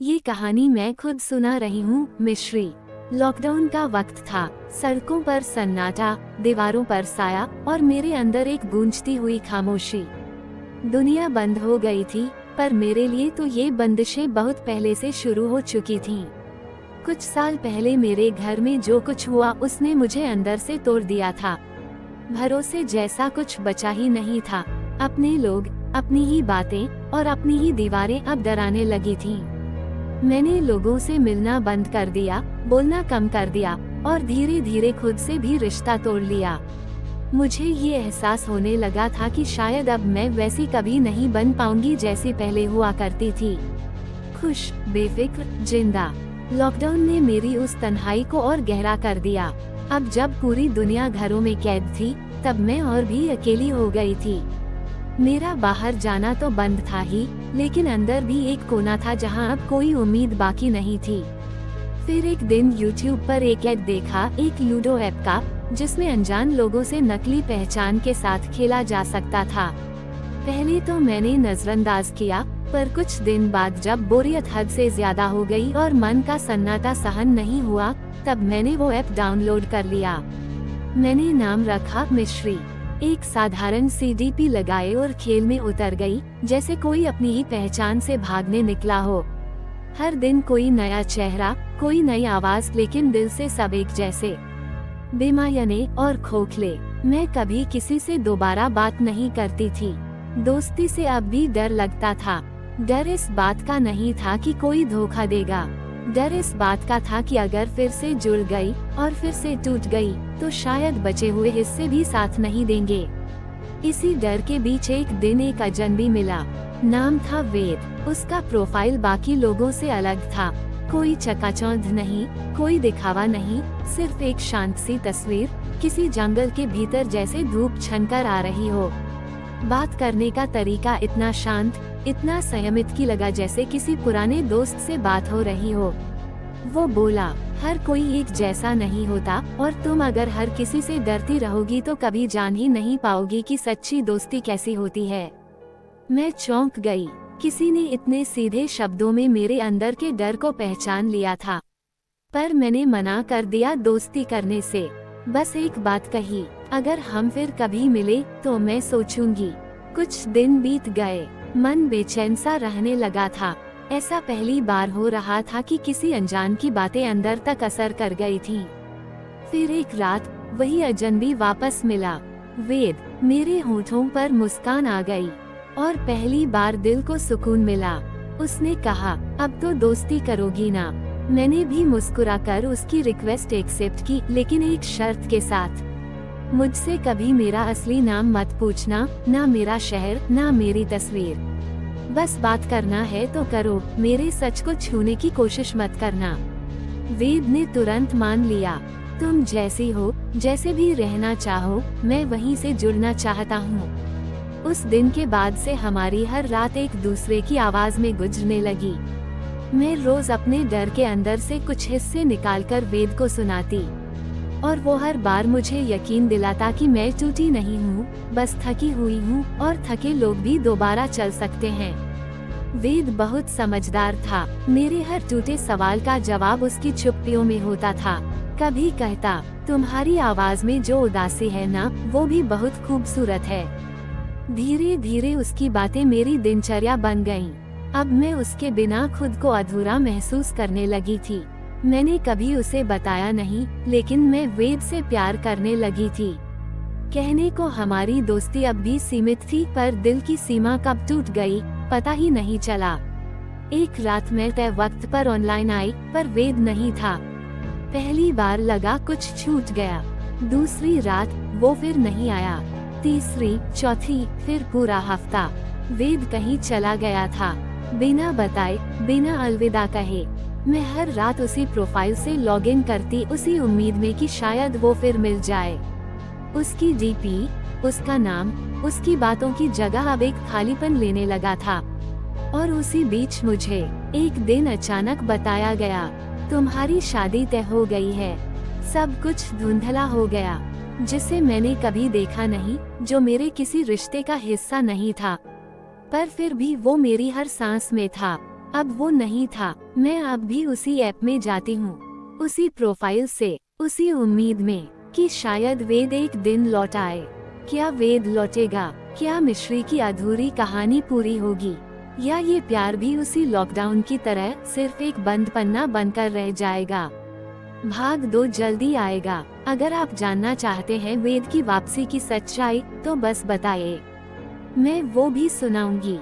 ये कहानी मैं खुद सुना रही हूँ। मिश्री। लॉकडाउन का वक्त था। सड़कों पर सन्नाटा, दीवारों पर साया और मेरे अंदर एक गूंजती हुई खामोशी। दुनिया बंद हो गई थी, पर मेरे लिए तो ये बंदिशें बहुत पहले से शुरू हो चुकी थीं। कुछ साल पहले मेरे घर में जो कुछ हुआ उसने मुझे अंदर से तोड़ दिया था। भरोसे जैसा कुछ बचा ही नहीं था। अपने लोग, अपनी ही बातें और अपनी ही दीवारें अब डराने लगी थीं। मैंने लोगों से मिलना बंद कर दिया, बोलना कम कर दिया और धीरे धीरे खुद से भी रिश्ता तोड़ लिया। मुझे ये एहसास होने लगा था कि शायद अब मैं वैसी कभी नहीं बन पाऊंगी जैसी पहले हुआ करती थी। खुश, बेफिक्र, जिंदा। लॉकडाउन ने मेरी उस तन्हाई को और गहरा कर दिया। अब जब पूरी दुनिया घरों में कैद थी, तब मैं और भी अकेली हो गई थी। मेरा बाहर जाना तो बंद था ही, लेकिन अंदर भी एक कोना था जहां अब कोई उम्मीद बाकी नहीं थी। फिर एक दिन YouTube पर एक ऐड देखा, एक लूडो ऐप का, जिसमें अनजान लोगों से नकली पहचान के साथ खेला जा सकता था। पहले तो मैंने नजरअंदाज किया, पर कुछ दिन बाद जब बोरियत हद से ज्यादा हो गई और मन का सन्नाटा सहन नहीं हुआ, तब मैंने वो ऐप डाउनलोड कर लिया। मैंने नाम रखा मिश्री। एक साधारण CDP लगाए और खेल में उतर गई, जैसे कोई अपनी ही पहचान से भागने निकला हो। हर दिन कोई नया चेहरा, कोई नई आवाज, लेकिन दिल से सब एक जैसे, बेमायने और खोखले। मैं कभी किसी से दोबारा बात नहीं करती थी। दोस्ती से अब भी डर लगता था। डर इस बात का नहीं था कि कोई धोखा देगा। डर इस बात का था कि अगर फिर से जुड़ गई और फिर से टूट गई, तो शायद बचे हुए हिस्से भी साथ नहीं देंगे। इसी डर के बीच एक दिन एक अजनबी मिला। नाम था वेद। उसका प्रोफाइल बाकी लोगों से अलग था। कोई चकाचौंध नहीं, कोई दिखावा नहीं, सिर्फ एक शांत सी तस्वीर, किसी जंगल के भीतर जैसे धूप छनकर आ रही हो। बात करने का तरीका इतना शांत, इतना संयमित की लगा जैसे किसी पुराने दोस्त से बात हो रही हो। वो बोला, हर कोई एक जैसा नहीं होता, और तुम अगर हर किसी से डरती रहोगी तो कभी जान ही नहीं पाओगी कि सच्ची दोस्ती कैसी होती है। मैं चौंक गई। किसी ने इतने सीधे शब्दों में मेरे अंदर के डर को पहचान लिया था। पर मैंने मना कर दिया दोस्ती करने से। बस एक बात कही, अगर हम फिर कभी मिले तो मैं सोचूंगी। कुछ दिन बीत गए। मन बेचैन सा रहने लगा था। ऐसा पहली बार हो रहा था कि किसी अनजान की बातें अंदर तक असर कर गई थीं। फिर एक रात वही अजनबी वापस मिला। वेद। मेरे होठों पर मुस्कान आ गई और पहली बार दिल को सुकून मिला। उसने कहा, अब तो दोस्ती करोगी ना? मैंने भी मुस्कुराकर उसकी रिक्वेस्ट एक्सेप्ट की, लेकिन एक शर्त के साथ। मुझसे कभी मेरा असली नाम मत पूछना, ना मेरा शहर, ना मेरी तस्वीर। बस बात करना है तो करो, मेरे सच को छूने की कोशिश मत करना। वेद ने तुरंत मान लिया। तुम जैसी हो, जैसे भी रहना चाहो, मैं वहीं से जुड़ना चाहता हूँ। उस दिन के बाद से हमारी हर रात एक दूसरे की आवाज में गुजरने लगी। मैं रोज अपने डर के अंदर से कुछ हिस्से निकालकर वेद को सुनाती, और वो हर बार मुझे यकीन दिलाता कि मैं टूटी नहीं हूँ, बस थकी हुई हूँ, और थके लोग भी दोबारा चल सकते हैं। वेद बहुत समझदार था। मेरे हर टूटे सवाल का जवाब उसकी चुप्पियों में होता था। कभी कहता, तुम्हारी आवाज में जो उदासी है ना, वो भी बहुत खूबसूरत है। धीरे धीरे उसकी बातें मेरी दिनचर्या बन गईं। अब मैं उसके बिना खुद को अधूरा महसूस करने लगी थी। मैंने कभी उसे बताया नहीं, लेकिन मैं वेद से प्यार करने लगी थी। कहने को हमारी दोस्ती अब भी सीमित थी, पर दिल की सीमा कब टूट गई, पता ही नहीं चला। एक रात मैं तय वक्त पर ऑनलाइन आई, पर वेद नहीं था। पहली बार लगा कुछ छूट गया। दूसरी रात वो फिर नहीं आया। तीसरी, चौथी, फिर पूरा हफ्ता वेद कहीं चला गया था, बिना बताए, बिना अलविदा कहे। मैं हर रात उसी प्रोफाइल से लॉगिन करती, उसी उम्मीद में कि शायद वो फिर मिल जाए। उसकी DP, उसका नाम, उसकी बातों की जगह अब एक खालीपन लेने लगा था। और उसी बीच मुझे एक दिन अचानक बताया गया, तुम्हारी शादी तय हो गई है। सब कुछ धुंधला हो गया। जिसे मैंने कभी देखा नहीं, जो मेरे किसी रिश्ते का हिस्सा नहीं था, पर फिर भी वो मेरी हर सांस में था। अब वो नहीं था। मैं अब भी उसी ऐप में जाती हूँ, उसी प्रोफाइल से, उसी उम्मीद में कि शायद वेद एक दिन लौट आए। क्या वेद लौटेगा? क्या मिश्री की अधूरी कहानी पूरी होगी? या ये प्यार भी उसी लॉकडाउन की तरह सिर्फ एक बंद पन्ना बनकर रह जाएगा? भाग 2 जल्दी आएगा। अगर आप जानना चाहते हैं वेद की वापसी की सच्चाई, तो बस बताइए, मैं वो भी सुनाऊंगी।